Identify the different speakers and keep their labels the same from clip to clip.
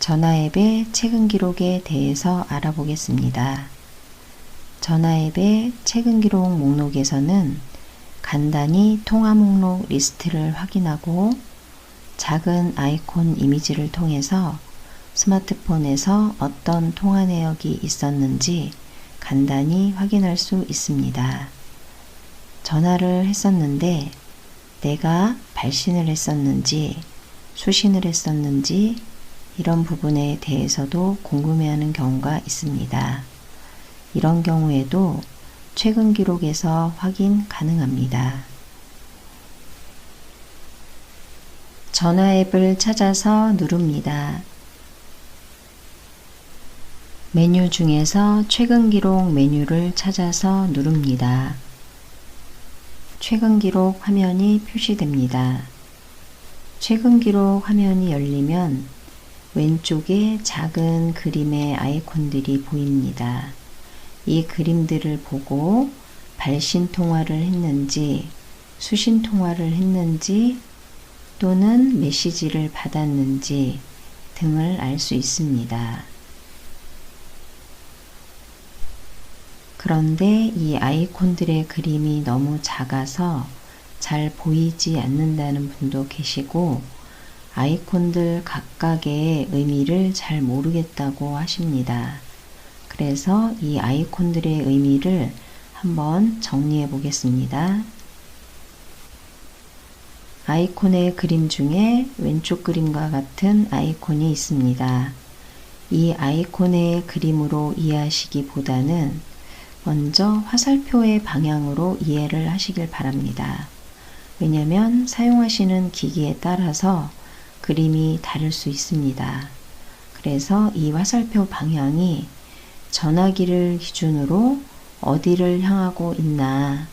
Speaker 1: 전화앱의 최근 기록에 대해서 알아보겠습니다. 전화앱의 최근 기록 목록에서는 간단히 통화 목록 리스트를 확인하고 작은 아이콘 이미지를 통해서 스마트폰에서 어떤 통화 내역이 있었는지 간단히 확인할 수 있습니다. 전화를 했었는데 내가 발신을 했었는지 수신을 했었는지 이런 부분에 대해서도 궁금해하는 경우가 있습니다. 이런 경우에도 최근 기록에서 확인 가능합니다. 전화 앱을 찾아서 누릅니다. 메뉴 중에서 최근 기록 메뉴를 찾아서 누릅니다. 최근 기록 화면이 표시됩니다. 최근 기록 화면이 열리면 왼쪽에 작은 그림의 아이콘들이 보입니다. 이 그림들을 보고 발신 통화를 했는지, 수신 통화를 했는지, 또는 메시지를 받았는지 등을 알 수 있습니다. 그런데 이 아이콘들의 그림이 너무 작아서 잘 보이지 않는다는 분도 계시고, 아이콘들 각각의 의미를 잘 모르겠다고 하십니다. 그래서 이 아이콘들의 의미를 한번 정리해 보겠습니다. 아이콘의 그림 중에 왼쪽 그림과 같은 아이콘이 있습니다. 이 아이콘의 그림으로 이해하시기보다는 먼저 화살표의 방향으로 이해를 하시길 바랍니다. 왜냐하면 사용하시는 기기에 따라서 그림이 다를 수 있습니다. 그래서 이 화살표 방향이 전화기를 기준으로 어디를 향하고 있나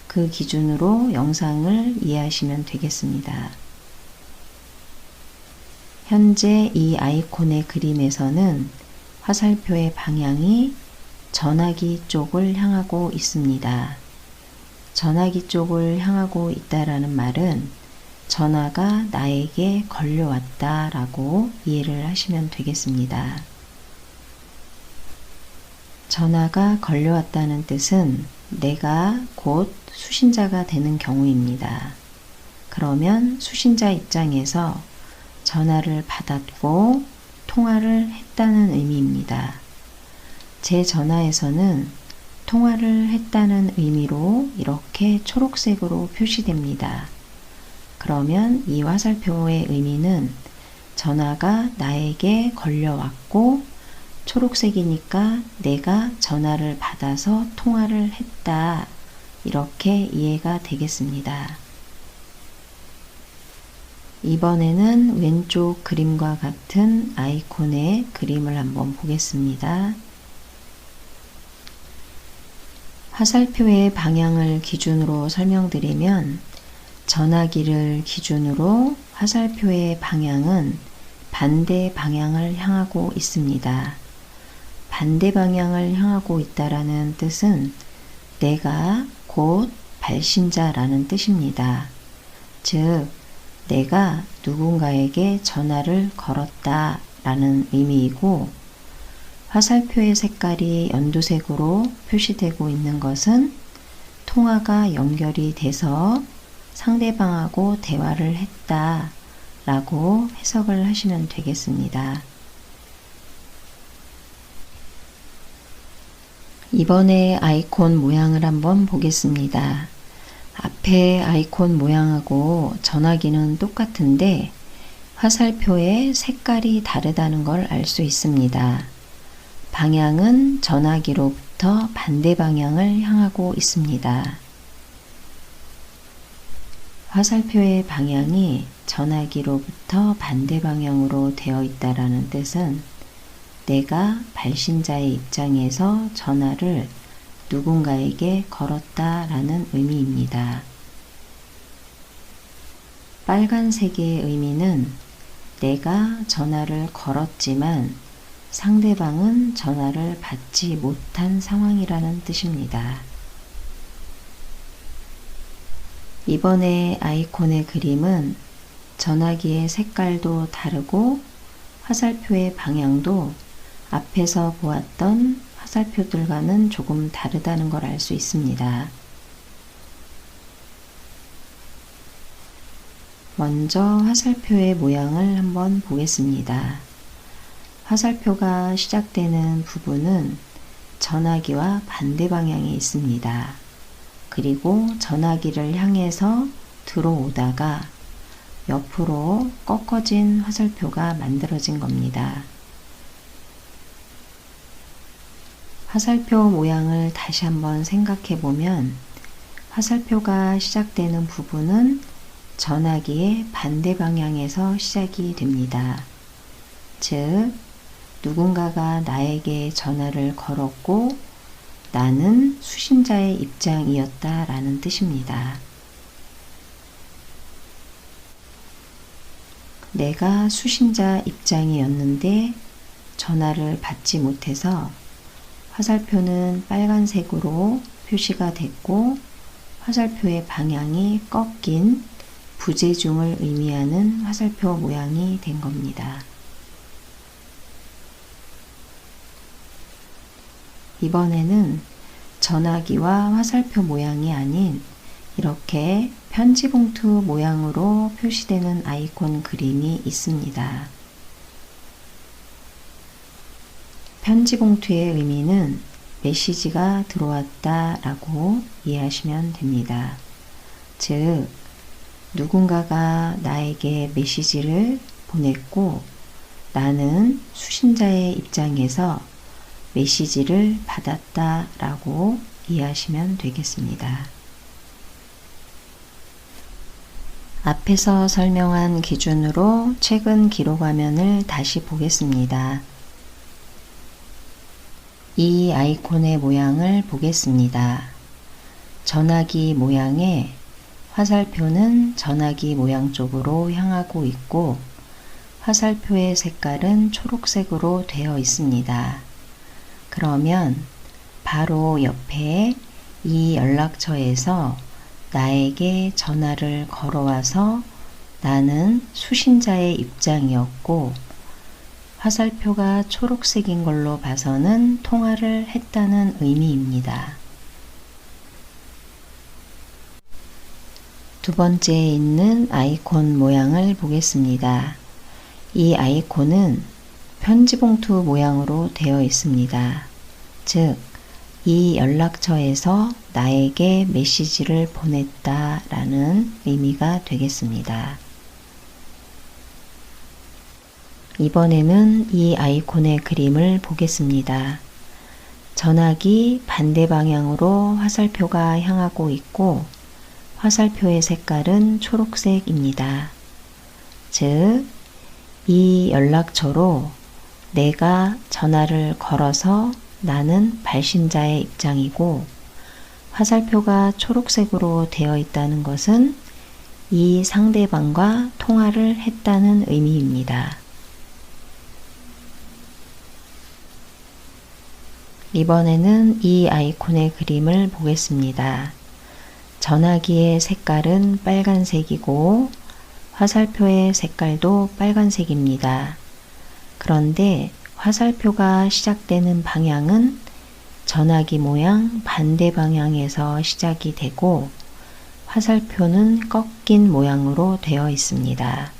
Speaker 1: 그 기준으로 영상을 이해하시면 되겠습니다. 현재 이 아이콘의 그림에서는 화살표의 방향이 전화기 쪽을 향하고 있습니다. 전화기 쪽을 향하고 있다라는 말은 전화가 나에게 걸려왔다 라고 이해를 하시면 되겠습니다. 전화가 걸려왔다는 뜻은 내가 곧 수신자가 되는 경우입니다. 그러면 수신자 입장에서 전화를 받았고 통화를 했다는 의미입니다. 제 전화에서는 통화를 했다는 의미로 이렇게 초록색으로 표시됩니다. 그러면 이 화살표의 의미는 전화가 나에게 걸려왔고 초록색이니까 내가 전화를 받아서 통화를 했다. 이렇게 이해가 되겠습니다. 이번에는 왼쪽 그림과 같은 아이콘의 그림을 한번 보겠습니다. 화살표의 방향을 기준으로 설명드리면 전화기를 기준으로 화살표의 방향은 반대 방향을 향하고 있습니다. 반대 방향을 향하고 있다라는 뜻은 내가 곧 발신자라는 뜻입니다. 즉, 내가 누군가에게 전화를 걸었다 라는 의미이고, 화살표의 색깔이 연두색으로 표시되고 있는 것은 통화가 연결이 돼서 상대방하고 대화를 했다 라고 해석을 하시면 되겠습니다. 이번에 아이콘 모양을 한번 보겠습니다. 앞에 아이콘 모양하고 전화기는 똑같은데 화살표의 색깔이 다르다는 걸 알 수 있습니다. 방향은 전화기로부터 반대 방향을 향하고 있습니다. 화살표의 방향이 전화기로부터 반대 방향으로 되어 있다라는 뜻은 내가 발신자의 입장에서 전화를 누군가에게 걸었다라는 의미입니다. 빨간색의 의미는 내가 전화를 걸었지만 상대방은 전화를 받지 못한 상황이라는 뜻입니다. 이번에 아이콘의 그림은 전화기의 색깔도 다르고 화살표의 방향도 앞에서 보았던 화살표들과는 조금 다르다는 걸 알 수 있습니다. 먼저 화살표의 모양을 한번 보겠습니다. 화살표가 시작되는 부분은 전화기와 반대 방향에 있습니다. 그리고 전화기를 향해서 들어오다가 옆으로 꺾어진 화살표가 만들어진 겁니다. 화살표 모양을 다시 한번 생각해 보면 화살표가 시작되는 부분은 전화기의 반대 방향에서 시작이 됩니다. 즉, 누군가가 나에게 전화를 걸었고 나는 수신자의 입장이었다 라는 뜻입니다. 내가 수신자 입장이었는데 전화를 받지 못해서 화살표는 빨간색으로 표시가 됐고 화살표의 방향이 꺾인 부재중을 의미하는 화살표 모양이 된 겁니다. 이번에는 전화기와 화살표 모양이 아닌 이렇게 편지봉투 모양으로 표시되는 아이콘 그림이 있습니다. 편지봉투의 의미는 메시지가 들어왔다 라고 이해하시면 됩니다. 즉, 누군가가 나에게 메시지를 보냈고 나는 수신자의 입장에서 메시지를 받았다 라고 이해하시면 되겠습니다. 앞에서 설명한 기준으로 최근 기록 화면을 다시 보겠습니다. 이 아이콘의 모양을 보겠습니다. 전화기 모양에 화살표는 전화기 모양 쪽으로 향하고 있고 화살표의 색깔은 초록색으로 되어 있습니다. 그러면 바로 옆에 이 연락처에서 나에게 전화를 걸어와서 나는 수신자의 입장이었고 화살표가 초록색인 걸로 봐서는 통화를 했다는 의미입니다. 두 번째에 있는 아이콘 모양을 보겠습니다. 이 아이콘은 편지봉투 모양으로 되어 있습니다. 즉, 이 연락처에서 나에게 메시지를 보냈다 라는 의미가 되겠습니다. 이번에는 이 아이콘의 그림을 보겠습니다. 전화기 반대 방향으로 화살표가 향하고 있고 화살표의 색깔은 초록색입니다. 즉, 이 연락처로 내가 전화를 걸어서 나는 발신자의 입장이고 화살표가 초록색으로 되어 있다는 것은 이 상대방과 통화를 했다는 의미입니다. 이번에는 이 아이콘의 그림을 보겠습니다. 전화기의 색깔은 빨간색이고 화살표의 색깔도 빨간색입니다. 그런데 화살표가 시작되는 방향은 전화기 모양 반대 방향에서 시작이 되고 화살표는 꺾인 모양으로 되어 있습니다.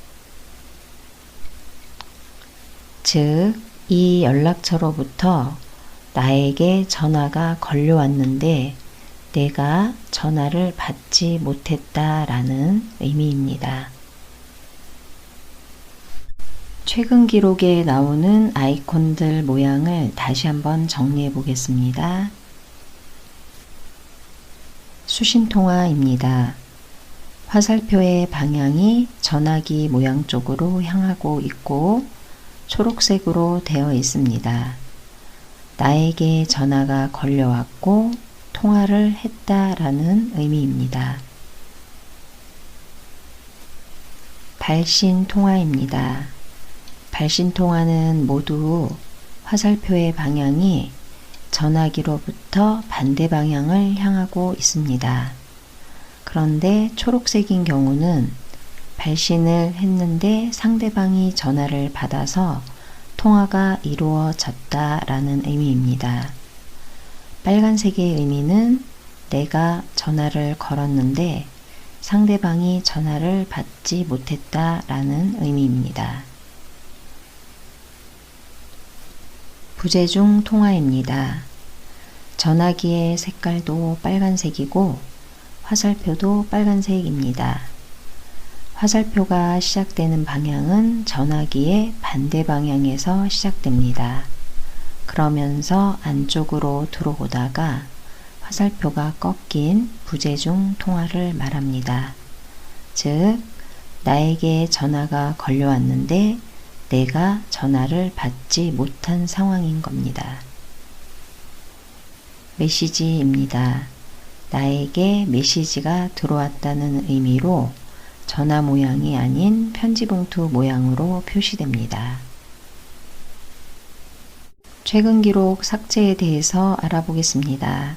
Speaker 1: 즉, 이 연락처로부터 나에게 전화가 걸려왔는데 내가 전화를 받지 못했다라는 의미입니다. 최근 기록에 나오는 아이콘들 모양을 다시 한번 정리해 보겠습니다. 수신통화입니다. 화살표의 방향이 전화기 모양 쪽으로 향하고 있고 초록색으로 되어 있습니다. 나에게 전화가 걸려왔고 통화를 했다라는 의미입니다. 발신통화입니다. 발신통화는 모두 화살표의 방향이 전화기로부터 반대 방향을 향하고 있습니다. 그런데 초록색인 경우는 발신을 했는데 상대방이 전화를 받아서 통화가 이루어졌다 라는 의미입니다. 빨간색의 의미는 내가 전화를 걸었는데 상대방이 전화를 받지 못했다 라는 의미입니다. 부재중 통화입니다. 전화기의 색깔도 빨간색이고 화살표도 빨간색입니다. 화살표가 시작되는 방향은 전화기의 반대 방향에서 시작됩니다. 그러면서 안쪽으로 들어오다가 화살표가 꺾인 부재중 통화를 말합니다. 즉, 나에게 전화가 걸려왔는데 내가 전화를 받지 못한 상황인 겁니다. 메시지입니다. 나에게 메시지가 들어왔다는 의미로 전화 모양이 아닌 편지봉투 모양으로 표시됩니다. 최근 기록 삭제에 대해서 알아보겠습니다.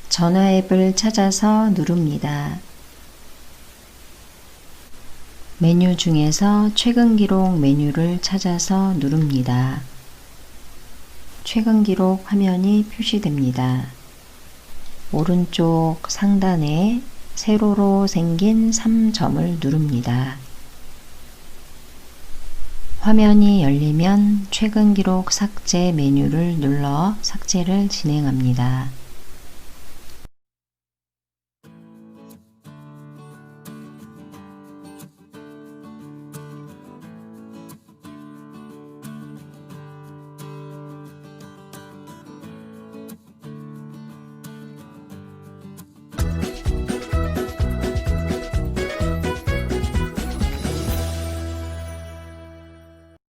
Speaker 1: 전화 앱을 찾아서 누릅니다. 메뉴 중에서 최근 기록 메뉴를 찾아서 누릅니다. 최근 기록 화면이 표시됩니다. 오른쪽 상단에 세로로 생긴 3점을 누릅니다. 화면이 열리면 최근 기록 삭제 메뉴를 눌러 삭제를 진행합니다.